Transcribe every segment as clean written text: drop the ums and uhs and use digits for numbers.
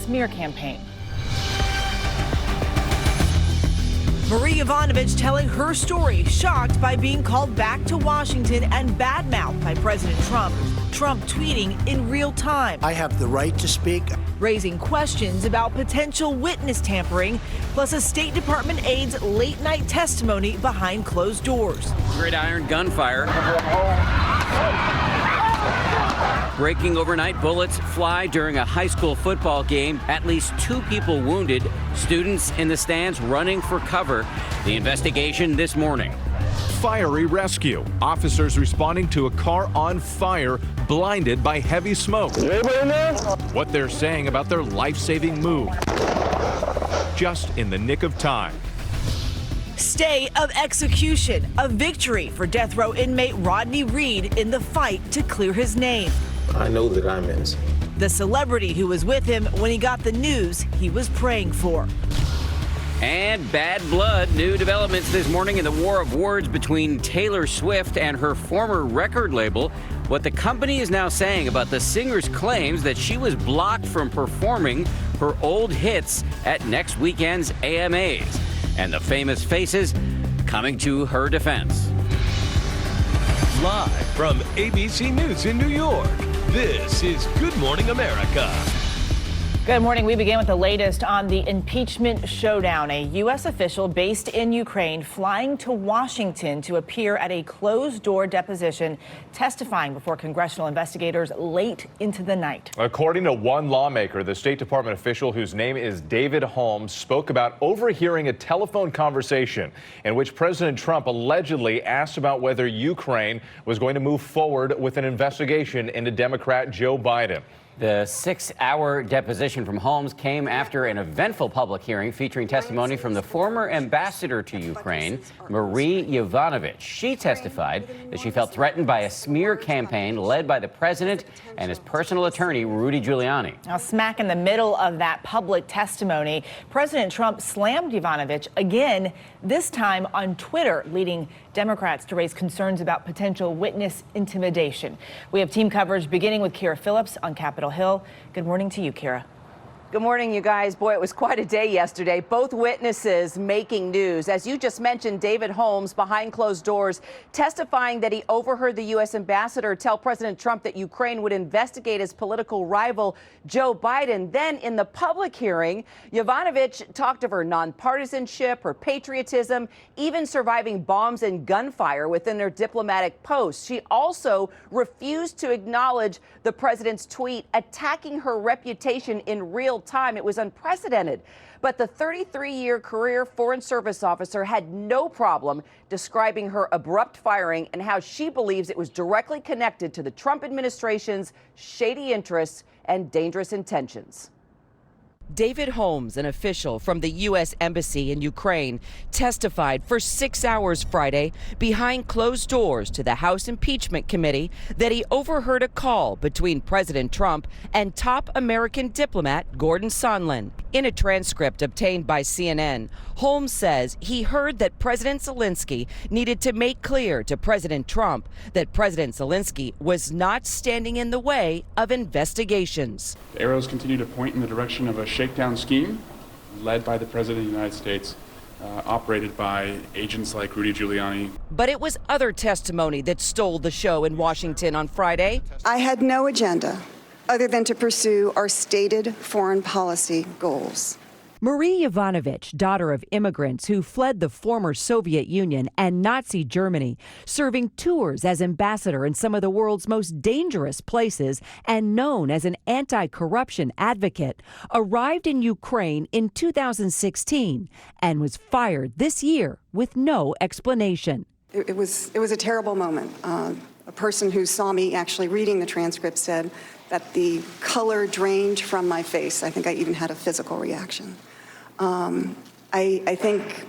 smear campaign. Marie Yovanovitch telling her story, shocked by being called back to Washington and badmouthed by President Trump. Trump tweeting in real time. I have the right to speak. Raising questions about potential witness tampering, plus a State Department aide's late-night testimony behind closed doors. Gridiron gunfire. Breaking overnight, bullets fly during a high school football game. At least 2 people wounded. Students in the stands running for cover. The investigation this morning. Fiery rescue. Officers responding to a car on fire, blinded by heavy smoke. What they're saying about their life-saving move. Just in the nick of time. Stay of execution, a victory for death row inmate Rodney Reed in the fight to clear his name. I know that I'm innocent. The celebrity who was with him when he got the news he was praying for. And bad blood. New developments this morning in the war of words between Taylor Swift and her former record label. What the company is now saying about the singer's claims that she was blocked from performing her old hits at next weekend's AMAs. And the famous faces coming to her defense. Live from ABC News in New York, this is Good Morning America. Good morning. We begin with the latest on the impeachment showdown. A U.S. official based in Ukraine flying to Washington to appear at a closed-door deposition, testifying before congressional investigators late into the night. According to one lawmaker, the State Department official, whose name is David Holmes, spoke about overhearing a telephone conversation in which President Trump allegedly asked about whether Ukraine was going to move forward with an investigation into Democrat Joe Biden. The 6-hour deposition from Holmes came after an eventful public hearing featuring testimony from the former ambassador to Ukraine, Marie Yovanovitch. She testified that she felt threatened by a smear campaign led by the president and his personal attorney, Rudy Giuliani. Now, smack in the middle of that public testimony, President Trump slammed Yovanovitch again, this time on Twitter, leading Democrats to raise concerns about potential witness intimidation. We have team coverage beginning with Kira Phillips on Capitol Hill. Good morning to you, Kira. Good morning, you guys. Boy, it was quite a day yesterday. Both witnesses making news. As you just mentioned, David Holmes behind closed doors testifying that he overheard the U.S. ambassador tell President Trump that Ukraine would investigate his political rival, Joe Biden. Then in the public hearing, Yovanovitch talked of her nonpartisanship, her patriotism, even surviving bombs and gunfire within their diplomatic posts. She also refused to acknowledge the president's tweet attacking her reputation in real time. It was unprecedented. But the 33-year career Foreign Service officer had no problem describing her abrupt firing and how she believes it was directly connected to the Trump administration's shady interests and dangerous intentions. David Holmes, an official from the U.S. Embassy in Ukraine, testified for 6 hours Friday behind closed doors to the House Impeachment Committee that he overheard a call between President Trump and top American diplomat Gordon Sondland. In a transcript obtained by CNN, Holmes says he heard that President Zelensky needed to make clear to President Trump that President Zelensky was not standing in the way of investigations. The arrows continue to point in the direction of a shakedown scheme led by the President of the United States, operated by agents like Rudy Giuliani. But it was other testimony that stole the show in Washington on Friday. I had no agenda other than to pursue our stated foreign policy goals. Marie Yovanovitch, daughter of immigrants who fled the former Soviet Union and Nazi Germany, serving tours as ambassador in some of the world's most dangerous places and known as an anti-corruption advocate, arrived in Ukraine in 2016 and was fired this year with no explanation. It was a terrible moment. A person who saw me actually reading the transcript said that the color drained from my face. I think I even had a physical reaction. I think,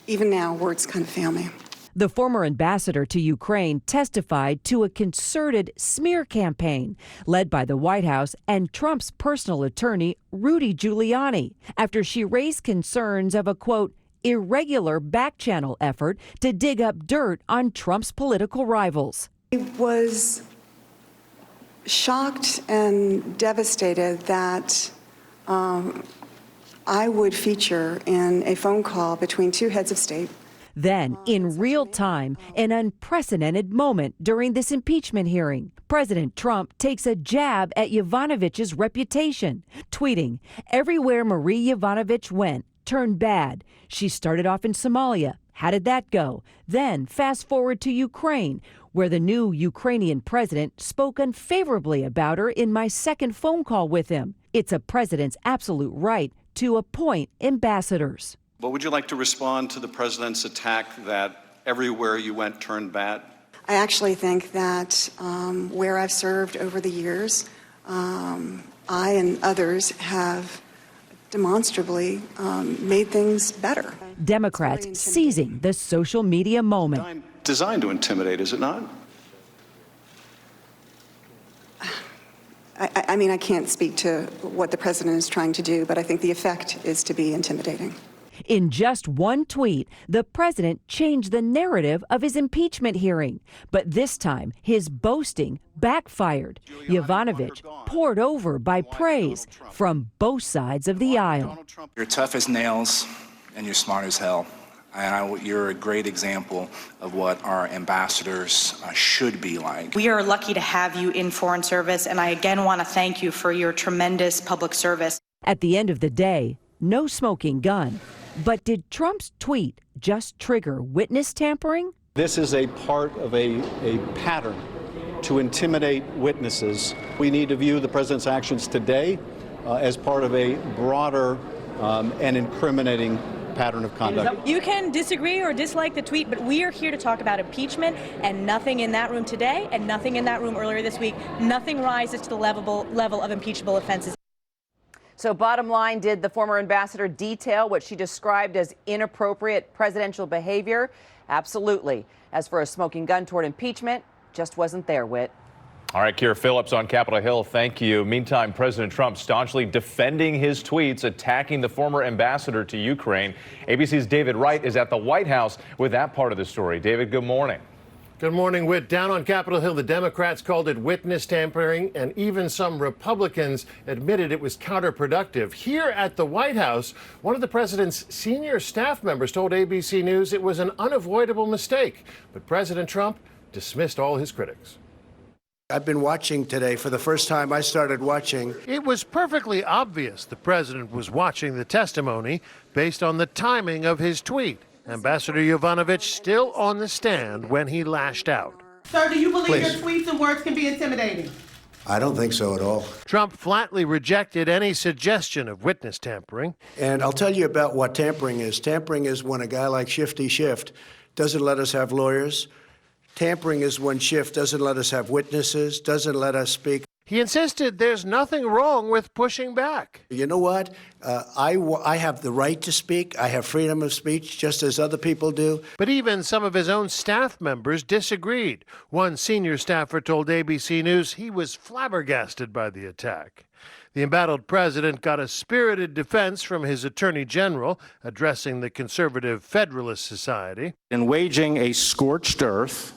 even now, words kind of fail me. The former ambassador to Ukraine testified to a concerted smear campaign led by the White House and Trump's personal attorney, Rudy Giuliani, after she raised concerns of a, quote, irregular back-channel effort to dig up dirt on Trump's political rivals. I was shocked and devastated that I would feature in a phone call between two heads of state. Then, in real time, an unprecedented moment during this impeachment hearing. President Trump takes a jab at Yovanovitch's reputation, tweeting, "Everywhere Marie Yovanovitch went turned bad. She started off in Somalia. How did that go? Then fast forward to Ukraine, where the new Ukrainian president spoke unfavorably about her in my second phone call with him. It's a president's absolute right to appoint ambassadors." But would you like to respond to the president's attack that everywhere you went turned bad? I actually think that where I've served over the years, I and others have demonstrably made things better. Democrats seizing the social media moment. Designed to intimidate, is it not? I mean, I can't speak to what the president is trying to do, but I think the effect is to be intimidating. In just one tweet, the president changed the narrative of his impeachment hearing. But this time, his boasting backfired. Yovanovitch poured over by praise from both sides of the aisle. You're tough as nails and you're smart as hell. And you're a great example of what our ambassadors should be like. We are lucky to have you in foreign service, and I again want to thank you for your tremendous public service. At the end of the day, no smoking gun. But did Trump's tweet just trigger witness tampering? This is a part of a pattern to intimidate witnesses. We need to view the president's actions today as part of a broader and incriminating pattern of conduct. You can disagree or dislike the tweet, but we are here to talk about impeachment, and nothing in that room today and nothing in that room earlier this week, nothing rises to the level of impeachable offenses. So bottom line, did the former ambassador detail what she described as inappropriate presidential behavior? Absolutely. As for a smoking gun toward impeachment, just wasn't there, Whit. All right, Keira Phillips on Capitol Hill, thank you. Meantime, President Trump staunchly defending his tweets, attacking the former ambassador to Ukraine. ABC's David Wright is at the White House with that part of the story. David, good morning. Good morning, Whit. Down on Capitol Hill, the Democrats called it witness tampering, and even some Republicans admitted it was counterproductive. Here at the White House, one of the president's senior staff members told ABC News it was an unavoidable mistake, but President Trump dismissed all his critics. I've been watching today. For the first time I started watching. It was perfectly obvious the president was watching the testimony based on the timing of his tweet. Ambassador Yovanovitch still on the stand when he lashed out. Sir, do you believe your tweets and words can be intimidating? I don't think so at all. Trump flatly rejected any suggestion of witness tampering. And I'll tell you about what tampering is. Tampering is when a guy like Shifty Schiff doesn't let us have lawyers. Tampering is when Schiff doesn't let us have witnesses, doesn't let us speak. He insisted there's nothing wrong with pushing back. You know what? I have the right to speak. I have freedom of speech, just as other people do. But even some of his own staff members disagreed. One senior staffer told ABC News he was flabbergasted by the attack. The embattled president got a spirited defense from his attorney general, addressing the conservative Federalist Society. In waging a scorched earth,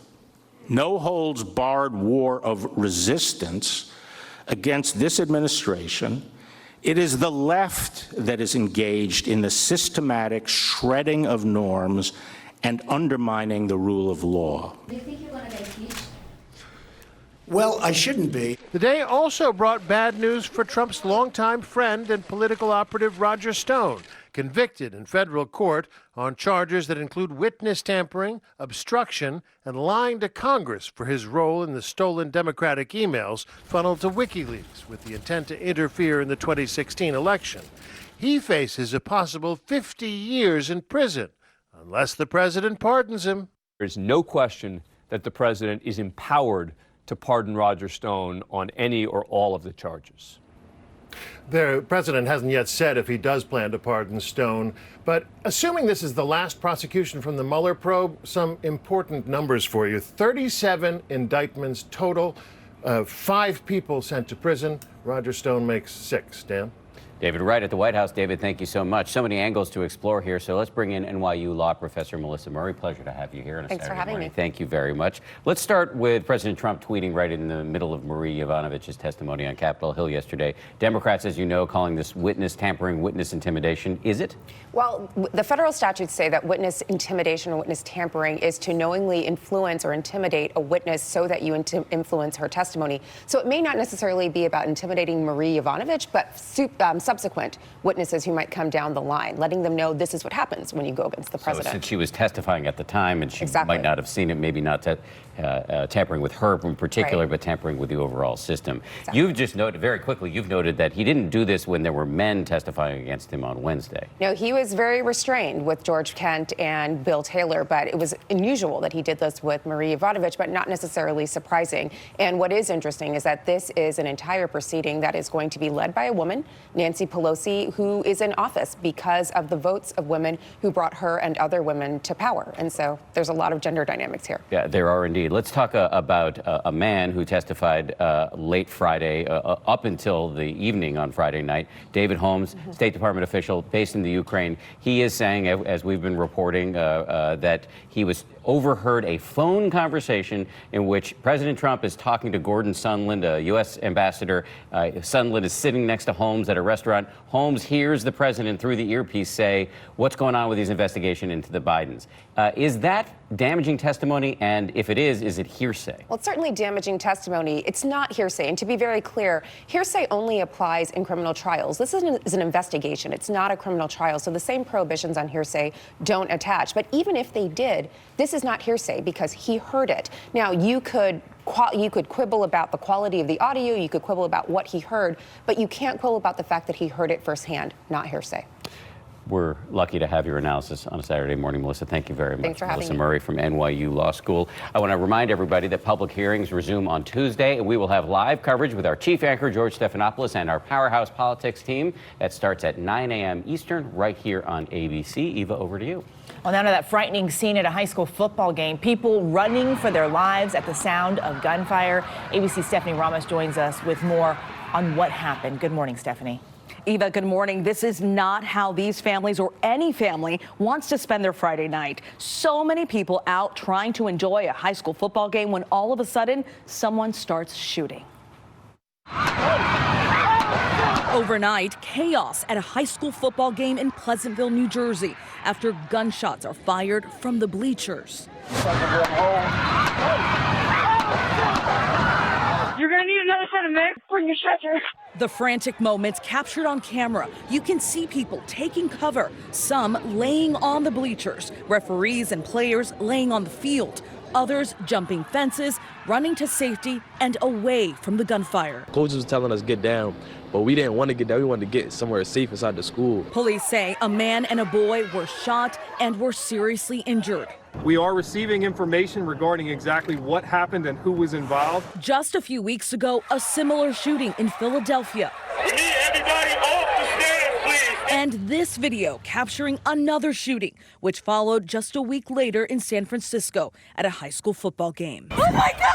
no-holds-barred war of resistance against this administration, it is the left that is engaged in the systematic shredding of norms and undermining the rule of law. Do you think you're going to get impeached? Well, I shouldn't be. The day also brought bad news for Trump's longtime friend and political operative Roger Stone, convicted in federal court on charges that include witness tampering, obstruction, and lying to Congress for his role in the stolen Democratic emails funneled to WikiLeaks with the intent to interfere in the 2016 election. He faces a possible 50 years in prison, unless the president pardons him. There's no question that the president is empowered to pardon Roger Stone on any or all of the charges. The president hasn't yet said if he does plan to pardon Stone, but assuming this is the last prosecution from the Mueller probe, some important numbers for you. 37 indictments total, 5 people sent to prison. Roger Stone makes 6. Dan? David Wright at the White House. David, thank you so much. So many angles to explore here. So let's bring in NYU law professor Melissa Murray. Pleasure to have you here on a Thanks Saturday for having morning. me. Thank you very much. Let's start with President Trump tweeting right in the middle of Marie Yovanovitch's testimony on Capitol Hill yesterday. Democrats, as you know, calling this witness tampering, witness intimidation. Is it? Well, the federal statutes say that witness intimidation or witness tampering is to knowingly influence or intimidate a witness so that you influence her testimony. So it may not necessarily be about intimidating Marie Yovanovitch, but subsequent witnesses who might come down the line, letting them know this is what happens when you go against the president. So since she was testifying at the time and she Exactly. might not have seen it, maybe not tampering with her in particular, Right. but tampering with the overall system. Exactly. You've just noted, very quickly, you've noted that he didn't do this when there were men testifying against him on Wednesday. No, he was very restrained with George Kent and Bill Taylor, but it was unusual that he did this with Marie Yovanovitch, but not necessarily surprising. And what is interesting is that this is an entire proceeding that is going to be led by a woman, Nancy Pelosi, who is in office because of the votes of women who brought her and other women to power. And so there's a lot of gender dynamics here. Yeah, there are indeed. Let's talk about a man who testified late Friday, up until the evening on Friday night. David Holmes, State Department official based in the Ukraine. He is saying, as we've been reporting, that he overheard a phone conversation in which President Trump is talking to Gordon Sondland, a U.S. ambassador. Sondland is sitting next to Holmes at a restaurant. Holmes hears the president through the earpiece say, "What's going on with these investigations into the Bidens?" Is that damaging testimony? And if it is it hearsay? Well, it's certainly damaging testimony. It's not hearsay. And to be very clear, hearsay only applies in criminal trials. This is an investigation. It's not a criminal trial. So the same prohibitions on hearsay don't attach. But even if they did, this is not hearsay because he heard it. Now, you could quibble about the quality of the audio. You could quibble about what he heard. But you can't quibble about the fact that he heard it firsthand, not hearsay. We're lucky to have your analysis on a Saturday morning, Melissa. Thank you very much. Thanks for having Melissa me. Murray from NYU Law School. I want to remind everybody that public hearings resume on Tuesday, and we will have live coverage with our chief anchor, George Stephanopoulos, and our Powerhouse Politics team. That starts at 9 a.m. Eastern, right here on ABC. Eva, over to you. Well, now to that frightening scene at a high school football game. People running for their lives at the sound of gunfire. ABC's Stephanie Ramos joins us with more on what happened. Good morning, Stephanie. Eva, good morning. This is not how these families or any family wants to spend their Friday night. So many people out trying to enjoy a high school football game when all of a sudden someone starts shooting. Overnight, chaos at a high school football game in Pleasantville, New Jersey, after gunshots are fired from the bleachers. You're going to need another set of men. Bring your stretcher. The frantic moments captured on camera. You can see people taking cover, some laying on the bleachers, referees and players laying on the field, others jumping fences, running to safety and away from the gunfire. Coaches was telling us get down, but we didn't want to get down. We wanted to get somewhere safe inside the school. Police say a man and a boy were shot and were seriously injured. We are receiving information regarding exactly what happened and who was involved. Just a few weeks ago, a similar shooting in Philadelphia. We need everybody off the stairs, please. And this video capturing another shooting, which followed just a week later in San Francisco at a high school football game. Oh my God!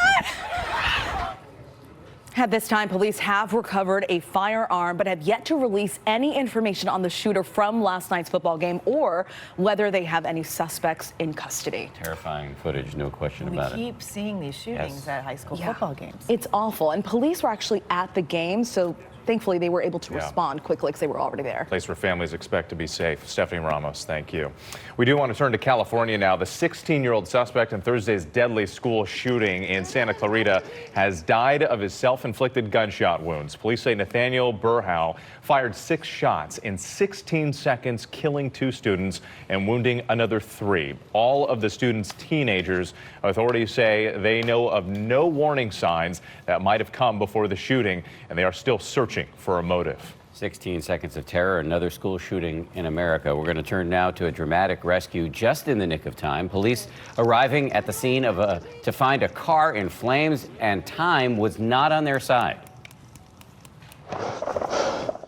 At this time, police have recovered a firearm, but have yet to release any information on the shooter from last night's football game or whether they have any suspects in custody. Terrifying footage, no question about it. We keep seeing these shootings at high school football games. It's awful. And police were actually at the game, so thankfully they were able to respond quickly because they were already there. Place where families expect to be safe. Stephanie Ramos, thank you. We do want to turn to California now. The 16-year-old suspect in Thursday's deadly school shooting in Santa Clarita has died of his self-inflicted gunshot wounds. Police say Nathaniel Burhow fired 6 shots in 16 seconds, killing 2 students and wounding another 3. All of the students teenagers. Authorities say they know of no warning signs that might have come before the shooting, and they are still searching for a motive. 16 seconds of terror, another school shooting in America. We're going to turn now to a dramatic rescue just in the nick of time. Police arriving at the scene to find a car in flames, and time was not on their side.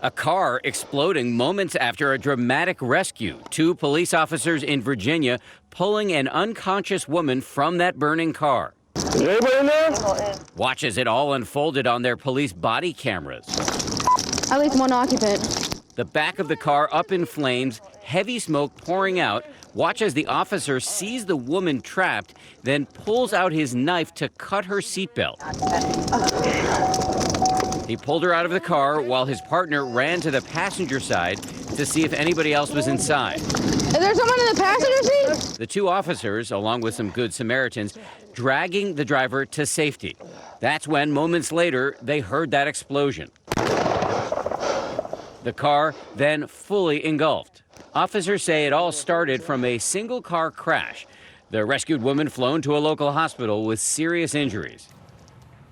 A car exploding moments after a dramatic rescue. 2 police officers in Virginia pulling an unconscious woman from that burning car. Is anybody in there? Watch as it all unfolded on their police body cameras. At least one occupant. The back of the car up in flames, heavy smoke pouring out. Watch as the officer sees the woman trapped, then pulls out his knife to cut her seatbelt. He pulled her out of the car while his partner ran to the passenger side to see if anybody else was inside. Is there someone in the passenger seat? The two officers, along with some good Samaritans, dragging the driver to safety. That's when, moments later, they heard that explosion. The car then fully engulfed. Officers say it all started from a single car crash. The rescued woman flown to a local hospital with serious injuries.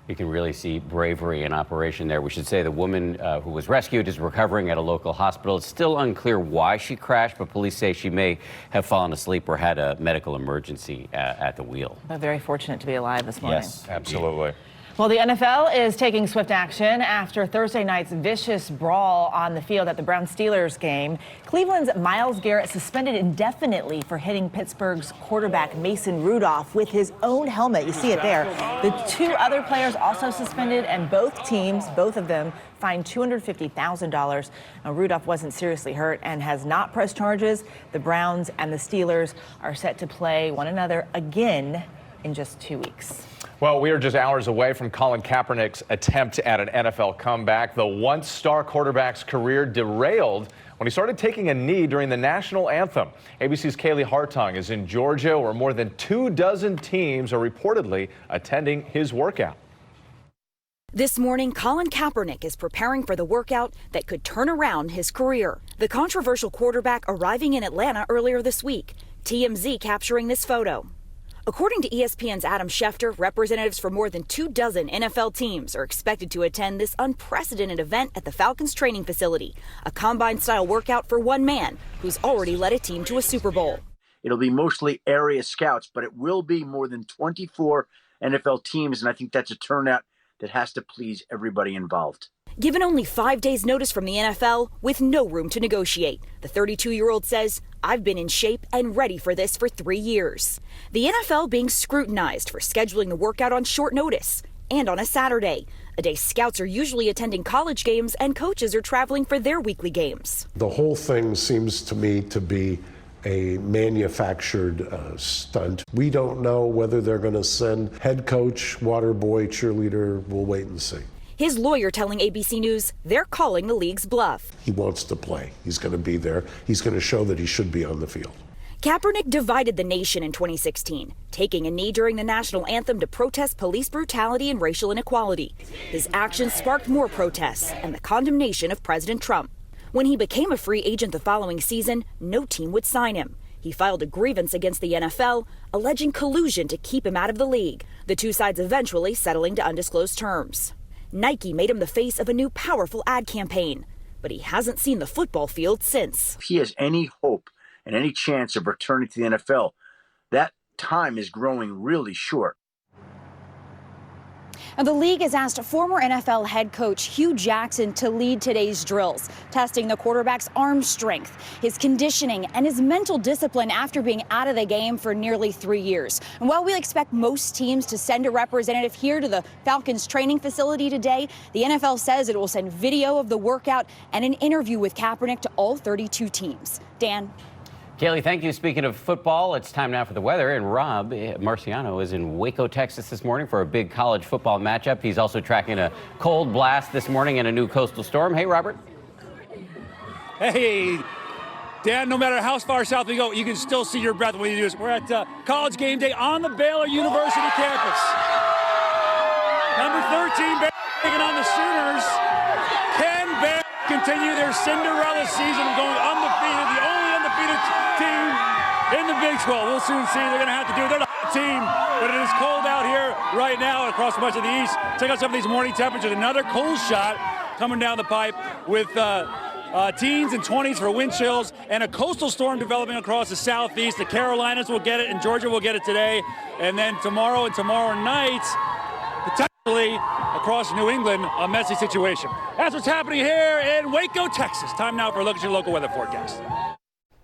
You can really see bravery in operation there. We should say the woman who was rescued is recovering at a local hospital. It's still unclear why she crashed, but police say she may have fallen asleep or had a medical emergency at the wheel. We're very fortunate to be alive this morning. Yes, absolutely. Well, the NFL is taking swift action after Thursday night's vicious brawl on the field at the Browns-Steelers game. Cleveland's Myles Garrett suspended indefinitely for hitting Pittsburgh's quarterback Mason Rudolph with his own helmet. You see it there. The two other players also suspended, and both of them, fined $250,000. Now, Rudolph wasn't seriously hurt and has not pressed charges. The Browns and the Steelers are set to play one another again in just 2 weeks. Well, we are just hours away from Colin Kaepernick's attempt at an NFL comeback. The once star quarterback's career derailed when he started taking a knee during the national anthem. ABC's Kaylee Hartung is in Georgia, where more than 24 teams are reportedly attending his workout. This morning, Colin Kaepernick is preparing for the workout that could turn around his career. The controversial quarterback arriving in Atlanta earlier this week. TMZ capturing this photo. According to ESPN's Adam Schefter, representatives from more than 24 NFL teams are expected to attend this unprecedented event at the Falcons training facility, a combine-style workout for one man who's already led a team to a Super Bowl. It'll be mostly area scouts, but it will be more than 24 NFL teams, and I think that's a turnout that has to please everybody involved. Given only 5 days' notice from the NFL, with no room to negotiate, the 32-year-old says, "I've been in shape and ready for this for 3 years." The NFL being scrutinized for scheduling the workout on short notice and on a Saturday, a day scouts are usually attending college games and coaches are traveling for their weekly games. The whole thing seems to me to be a manufactured stunt. We don't know whether they're going to send head coach, water boy, cheerleader. We'll wait and see. His lawyer telling ABC News they're calling the league's bluff. He wants to play. He's going to be there. He's going to show that he should be on the field. Kaepernick divided the nation in 2016, taking a knee during the national anthem to protest police brutality and racial inequality. His actions sparked more protests and the condemnation of President Trump. When he became a free agent the following season, no team would sign him. He filed a grievance against the NFL, alleging collusion to keep him out of the league, the two sides eventually settling to undisclosed terms. Nike made him the face of a new powerful ad campaign, but he hasn't seen the football field since. If he has any hope and any chance of returning to the NFL, that time is growing really short. Now, the league has asked former NFL head coach Hugh Jackson to lead today's drills, testing the quarterback's arm strength, his conditioning, and his mental discipline after being out of the game for nearly 3 years. And while we expect most teams to send a representative here to the Falcons training facility today, the NFL says it will send video of the workout and an interview with Kaepernick to all 32 teams. Dan. Kaylee, thank you. Speaking of football, it's time now for the weather. And Rob Marciano is in Waco, Texas this morning for a big college football matchup. He's also tracking a cold blast this morning and a new coastal storm. Hey, Robert. Hey, Dan, no matter how far south we go, you can still see your breath when you do this. We're at College Game Day on the Baylor University campus. Number 13, Baylor taking on the Sooners. Can Baylor continue their Cinderella season going undefeated, the only undefeated team in the Big 12? We'll soon see. They're going to have to do it. They're the hot team, but it is cold out here right now across much of the east. Check out some of these morning temperatures. Another cold shot coming down the pipe with teens and 20s for wind chills, and a coastal storm developing across the southeast. The Carolinas will get it, and Georgia will get it today. And then tomorrow and tomorrow night, potentially across New England, a messy situation. That's what's happening here in Waco, Texas. Time now for a look at your local weather forecast.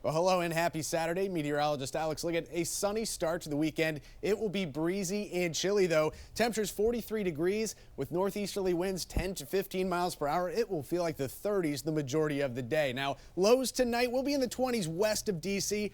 Well, hello and happy Saturday. Meteorologist Alex Liggett. A sunny start to the weekend. It will be breezy and chilly, though. Temperatures 43 degrees with northeasterly winds 10 to 15 miles per hour. It will feel like the 30s the majority of the day. Now, lows tonight will be in the 20s west of D.C.